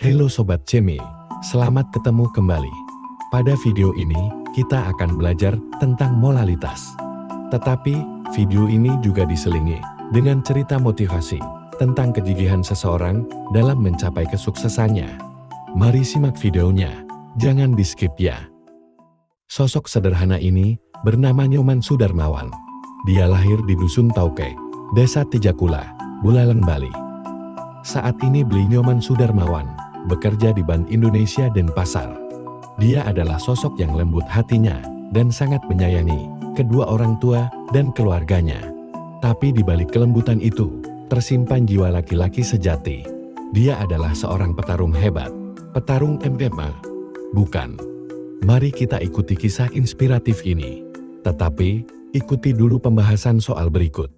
Halo Sobat Cemi, selamat ketemu kembali. Pada video ini, kita akan belajar tentang moralitas. Tetapi, video ini juga diselingi dengan cerita motivasi tentang kegigihan seseorang dalam mencapai kesuksesannya. Mari simak videonya, jangan di-skip ya. Sosok sederhana ini bernama Nyoman Sudarmawan. Dia lahir di Dusun Tauke, Desa Tijakula, Buleleng, Bali. Saat ini Nyoman Sudarmawan bekerja di Bank Indonesia Denpasar. Dia adalah sosok yang lembut hatinya dan sangat menyayangi kedua orang tua dan keluarganya. Tapi di balik kelembutan itu, tersimpan jiwa laki-laki sejati. Dia adalah seorang petarung hebat, petarung MMA. Bukan. Mari kita ikuti kisah inspiratif ini. Tetapi, ikuti dulu pembahasan soal berikut.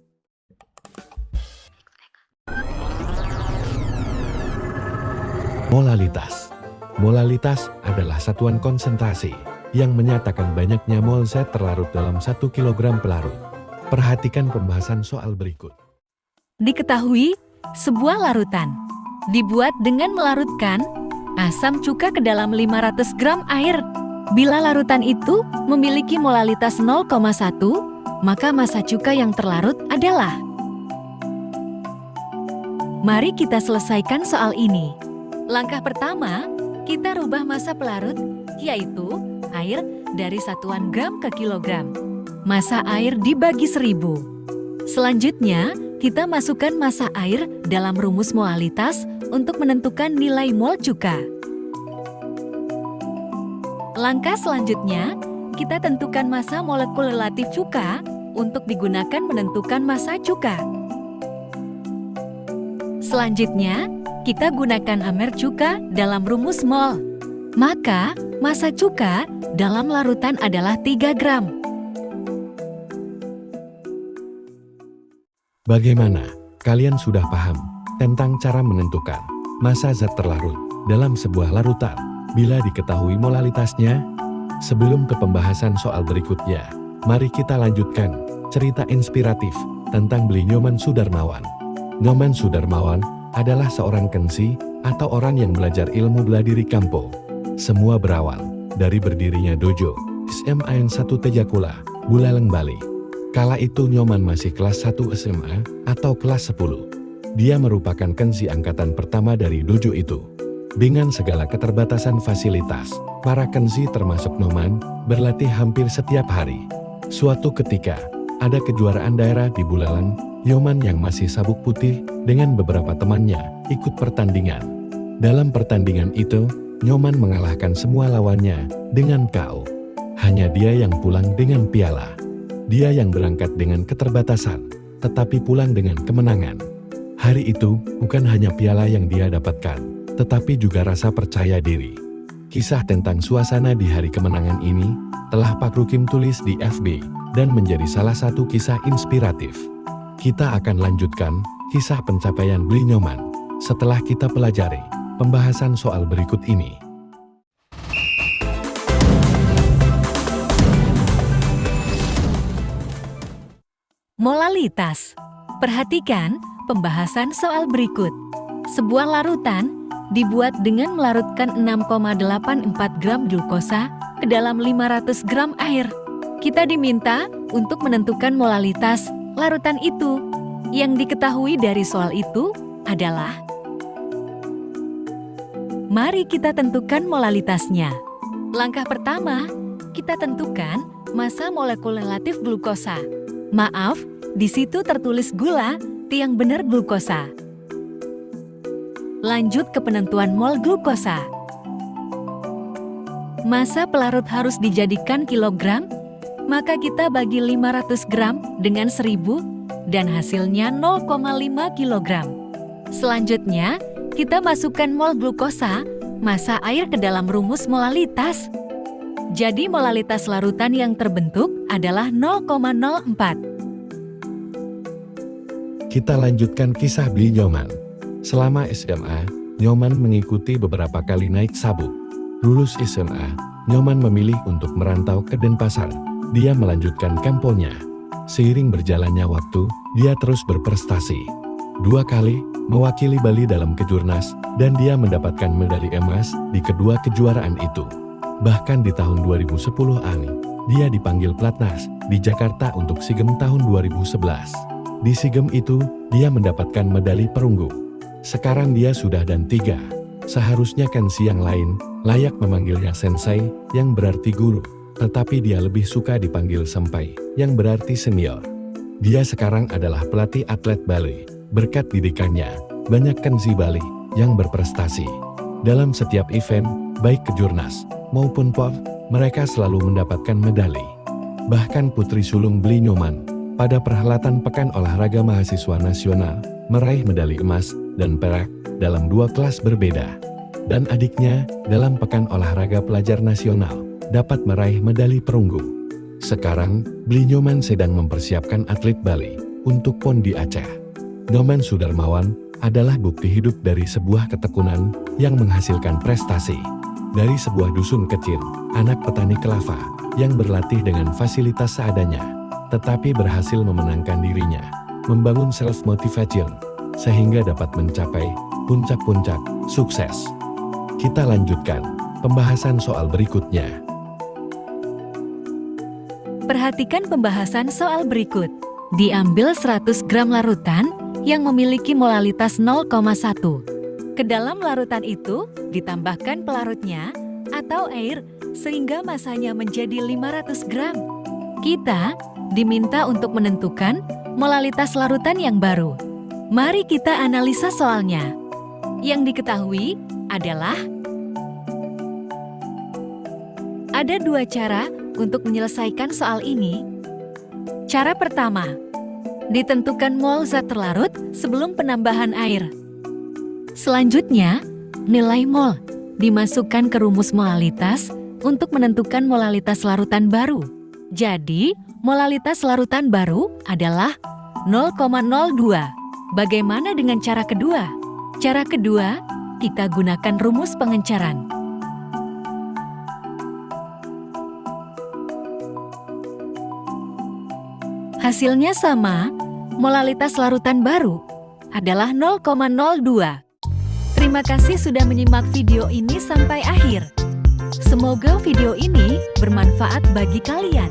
Molalitas. Molalitas adalah satuan konsentrasi yang menyatakan banyaknya mol zat terlarut dalam 1 kg pelarut. Perhatikan pembahasan soal berikut. Diketahui, sebuah larutan dibuat dengan melarutkan asam cuka ke dalam 500 gram air. Bila larutan itu memiliki molalitas 0,1, maka massa cuka yang terlarut adalah. Mari kita selesaikan soal ini. Langkah pertama, kita rubah massa pelarut, yaitu air dari satuan gram ke kilogram. Massa air dibagi 1000. Selanjutnya, kita masukkan massa air dalam rumus molalitas untuk menentukan nilai mol cuka. Langkah selanjutnya, kita tentukan massa molekul relatif cuka untuk digunakan menentukan massa cuka. Selanjutnya, kita gunakan amer cuka dalam rumus mol. Maka, massa cuka dalam larutan adalah 3 gram. Bagaimana? Kalian sudah paham tentang cara menentukan massa zat terlarut dalam sebuah larutan bila diketahui molalitasnya? Sebelum ke pembahasan soal berikutnya, mari kita lanjutkan cerita inspiratif tentang Nyoman Sudarmawan. Nyoman Sudarmawan adalah seorang kensi atau orang yang belajar ilmu bela diri kampung. Semua berawal dari berdirinya dojo SMA 1 Tijakula, Buleleng, Bali. Kala itu Nyoman masih kelas 1 SMA atau kelas 10. Dia merupakan kensi angkatan pertama dari dojo itu. Dengan segala keterbatasan fasilitas, para kensi termasuk Nyoman berlatih hampir setiap hari. Suatu ketika, ada kejuaraan daerah di Buleleng. Nyoman yang masih sabuk putih dengan beberapa temannya ikut pertandingan. Dalam pertandingan itu, Nyoman mengalahkan semua lawannya dengan KO. Hanya dia yang pulang dengan piala. Dia yang berangkat dengan keterbatasan, tetapi pulang dengan kemenangan. Hari itu, bukan hanya piala yang dia dapatkan, tetapi juga rasa percaya diri. Kisah tentang suasana di hari kemenangan ini telah Pak Rukim tulis di FB dan menjadi salah satu kisah inspiratif. Kita akan lanjutkan kisah pencapaian Nyoman setelah kita pelajari pembahasan soal berikut ini. Molalitas. Perhatikan pembahasan soal berikut. Sebuah larutan dibuat dengan melarutkan 6,84 gram glukosa ke dalam 500 gram air. Kita diminta untuk menentukan molalitas larutan itu. Yang diketahui dari soal itu adalah, mari kita tentukan molalitasnya. Langkah pertama, kita tentukan massa molekul relatif glukosa. Maaf, di situ tertulis gula, yang benar glukosa. Lanjut ke penentuan mol glukosa. Massa pelarut harus dijadikan kilogram, maka kita bagi 500 gram dengan 1000 dan hasilnya 0,5 kg. Selanjutnya, kita masukkan mol glukosa, massa air ke dalam rumus molalitas. Jadi molalitas larutan yang terbentuk adalah 0,04. Kita lanjutkan kisah Nyoman. Selama SMA, Nyoman mengikuti beberapa kali naik sabuk. Lulus SMA, Nyoman memilih untuk merantau ke Denpasar. Dia melanjutkan kampungnya. Seiring berjalannya waktu, dia terus berprestasi. 2 kali, mewakili Bali dalam kejurnas, dan dia mendapatkan medali emas di kedua kejuaraan itu. Bahkan di tahun 2010 dia dipanggil pelatnas di Jakarta untuk SEA Games tahun 2011. Di SEA Games itu, dia mendapatkan medali perunggu. Sekarang dia sudah dan 3. Seharusnya kan yang lain layak memanggilnya sensei, yang berarti guru. Tetapi dia lebih suka dipanggil senpai, yang berarti senior. Dia sekarang adalah pelatih atlet Bali. Berkat didikannya, banyak Kenzi Bali yang berprestasi. Dalam setiap event, baik kejurnas maupun PON, mereka selalu mendapatkan medali. Bahkan putri sulung Bli Nyoman, pada perhelatan Pekan Olahraga Mahasiswa Nasional, meraih medali emas dan perak dalam 2 kelas berbeda. Dan adiknya, dalam Pekan Olahraga Pelajar Nasional, dapat meraih medali perunggu. Sekarang, Bli Nyoman sedang mempersiapkan atlet Bali untuk PON di Aceh. Nyoman Sudarmawan adalah bukti hidup dari sebuah ketekunan yang menghasilkan prestasi. Dari sebuah dusun kecil, anak petani kelapa yang berlatih dengan fasilitas seadanya, tetapi berhasil memenangkan dirinya, membangun self-motivation, sehingga dapat mencapai puncak-puncak sukses. Kita lanjutkan pembahasan soal berikutnya. Perhatikan pembahasan soal berikut. Diambil 100 gram larutan yang memiliki molalitas 0,1. Ke dalam larutan itu ditambahkan pelarutnya atau air sehingga masanya menjadi 500 gram. Kita diminta untuk menentukan molalitas larutan yang baru. Mari kita analisa soalnya. Yang diketahui adalah ada 2 cara untuk menyelesaikan soal ini. Cara pertama, ditentukan mol zat terlarut sebelum penambahan air. Selanjutnya, nilai mol dimasukkan ke rumus molalitas untuk menentukan molalitas larutan baru. Jadi, molalitas larutan baru adalah 0,02. Bagaimana dengan cara kedua? Cara kedua, kita gunakan rumus pengencaran. Hasilnya sama, molalitas larutan baru adalah 0,02. Terima kasih sudah menyimak video ini sampai akhir. Semoga video ini bermanfaat bagi kalian.